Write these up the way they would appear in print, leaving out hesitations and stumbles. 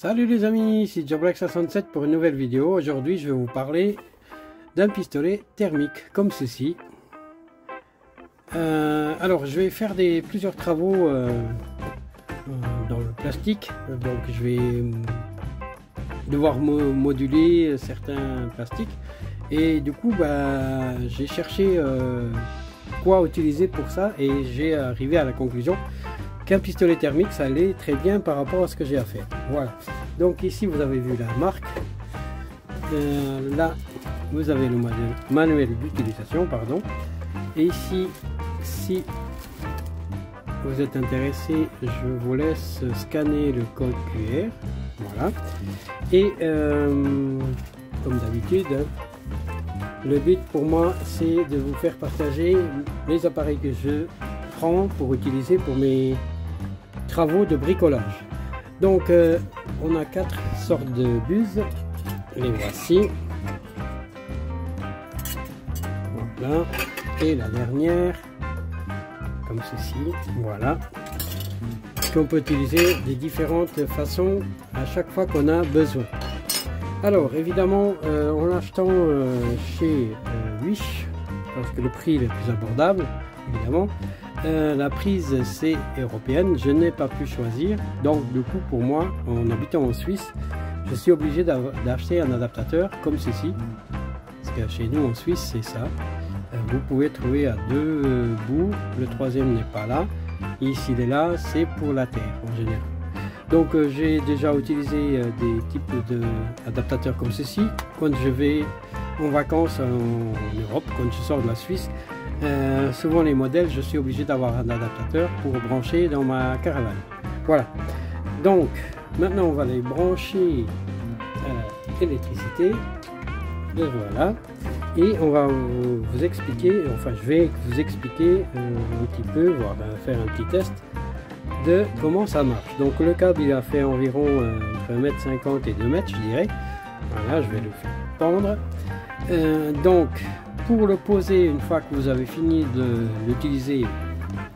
Salut les amis, c'est JobLack67 pour une nouvelle vidéo. Aujourd'hui je vais vous parler d'un pistolet thermique comme ceci. Alors je vais faire plusieurs travaux dans le plastique, donc je vais devoir moduler certains plastiques et du coup j'ai cherché quoi utiliser pour ça et j'ai arrivé à la conclusion qu'un pistolet thermique ça allait très bien par rapport à ce que j'ai à faire. Voilà, donc ici vous avez vu la marque, là vous avez le manuel d'utilisation, pardon, et ici si vous êtes intéressé je vous laisse scanner le code QR. Voilà, et comme d'habitude le but pour moi c'est de vous faire partager les appareils que je prends pour utiliser pour mes travaux de bricolage. Donc on a 4 sortes de buses, les voici, voilà, et la dernière comme ceci, voilà, qu'on peut utiliser de différentes façons à chaque fois qu'on a besoin. Alors évidemment en achetant chez Wish, parce que le prix est le plus abordable évidemment, la prise c'est européenne, je n'ai pas pu choisir, donc du coup pour moi en habitant en Suisse je suis obligé d'acheter un adaptateur comme ceci, parce que chez nous en Suisse c'est ça, vous pouvez trouver à 2 bouts, le troisième n'est pas là, et ici il est là, c'est pour la terre en général. Donc j'ai déjà utilisé des types d'adaptateurs comme ceci quand je vais en vacances en Europe, quand je sors de la Suisse. Souvent les modèles je suis obligé d'avoir un adaptateur pour brancher dans ma caravane. Voilà, donc maintenant on va les brancher à l'électricité, et voilà, et on va vous expliquer, enfin je vais vous expliquer un petit peu, voire faire un petit test de comment ça marche. Donc le câble il a fait environ entre 1,50 m et 2 m je dirais. Voilà, je vais le faire pendre. Donc pour le poser, une fois que vous avez fini de l'utiliser,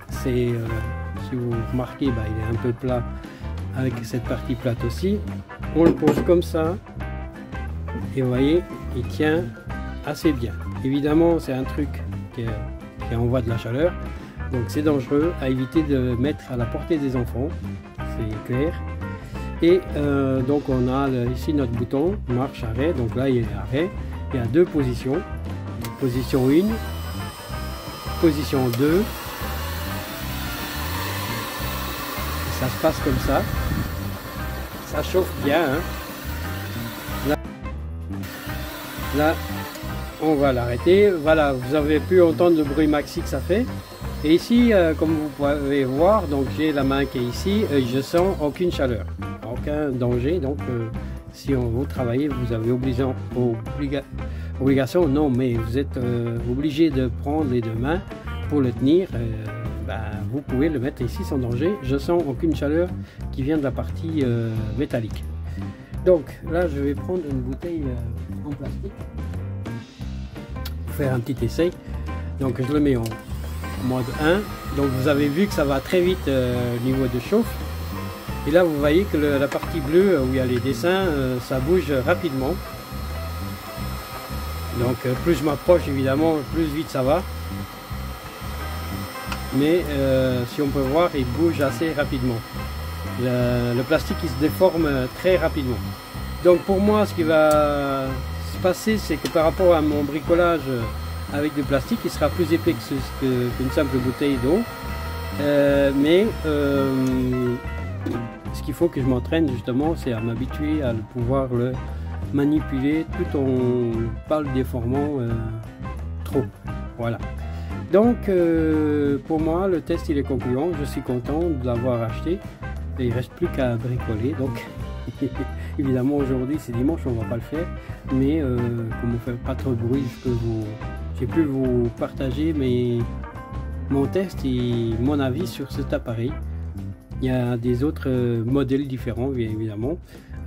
c'est si vous remarquez il est un peu plat avec cette partie plate aussi. On le pose comme ça et vous voyez il tient assez bien. Évidemment c'est un truc qui envoie de la chaleur, donc c'est dangereux, à éviter de mettre à la portée des enfants, c'est clair. Et donc on a ici notre bouton marche arrêt, donc là il est arrêt, il y a 2 positions, position 1, position 2, ça se passe comme ça chauffe bien, hein. Là on va l'arrêter, voilà, vous avez pu entendre le bruit maxi que ça fait. Et ici comme vous pouvez voir, donc j'ai la main qui est ici, je sens aucune chaleur, aucun danger. Donc si on veut travailler, vous avez obligation, non, mais vous êtes obligé de prendre les 2 mains pour le tenir. Vous pouvez le mettre ici sans danger. Je sens aucune chaleur qui vient de la partie métallique. Donc là je vais prendre une bouteille en plastique pour faire un petit essai. Donc je le mets en mode 1, donc vous avez vu que ça va très vite au niveau de chauffe, et là vous voyez que la partie bleue où il y a les dessins, ça bouge rapidement. Donc plus je m'approche évidemment plus vite ça va, mais si on peut voir il bouge assez rapidement, le plastique il se déforme très rapidement. Donc pour moi ce qui va se passer c'est que par rapport à mon bricolage avec du plastique il sera plus épais qu'une simple bouteille d'eau, mais ce qu'il faut que je m'entraîne justement c'est à m'habituer à pouvoir le manipuler tout en pas le déformant trop. Voilà, donc pour moi le test il est concluant, je suis content de l'avoir acheté et il reste plus qu'à bricoler. Donc évidemment aujourd'hui c'est dimanche, on va pas le faire, mais comme on fait pas trop de bruit, j'ai pu vous partager mon test et mon avis sur cet appareil. Il y a des autres modèles différents bien évidemment,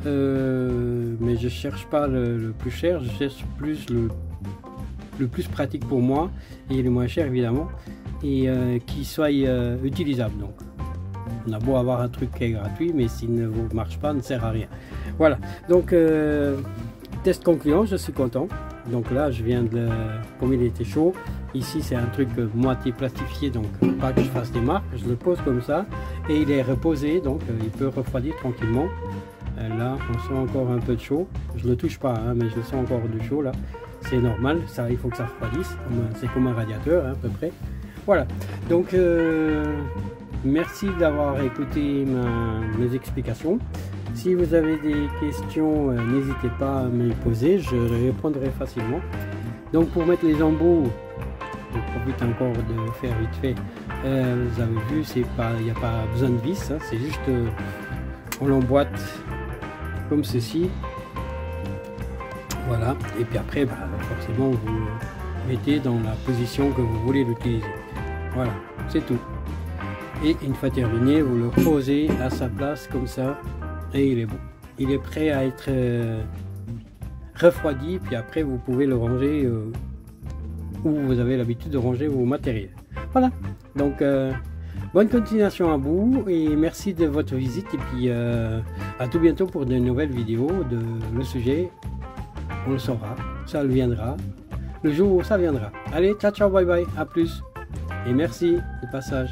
mais je cherche pas le plus cher, je cherche plus le plus pratique pour moi et le moins cher évidemment, et qui soit utilisable. Donc On a beau avoir un truc qui est gratuit, mais s'il ne vous marche pas, ne sert à rien. Voilà, donc test concluant, je suis content. Donc là, je viens de, comme il était chaud, ici c'est un truc moitié plastifié, donc pas que je fasse des marques, je le pose comme ça, et il est reposé, donc il peut refroidir tranquillement. Là, on sent encore un peu de chaud, je le touche pas, hein, mais je sens encore du chaud là. C'est normal, ça, il faut que ça refroidisse, c'est comme un radiateur hein, à peu près. Voilà, donc merci d'avoir écouté mes explications. Si vous avez des questions, n'hésitez pas à me les poser, je les répondrai facilement. Donc pour mettre les embouts, je profite encore de faire vite fait. Vous avez vu, il n'y a pas besoin de vis, hein, c'est juste on l'emboîte comme ceci. Voilà, et puis après, forcément, vous mettez dans la position que vous voulez l'utiliser. Voilà, c'est tout. Et une fois terminé, vous le posez à sa place comme ça, et il est bon. Il est prêt à être refroidi, puis après vous pouvez le ranger où vous avez l'habitude de ranger vos matériels. Voilà, donc bonne continuation à vous, et merci de votre visite, et puis à tout bientôt pour de nouvelles vidéos de le sujet. On le saura, ça le viendra, le jour où ça viendra. Allez, ciao ciao, bye bye, à plus, et merci du passage.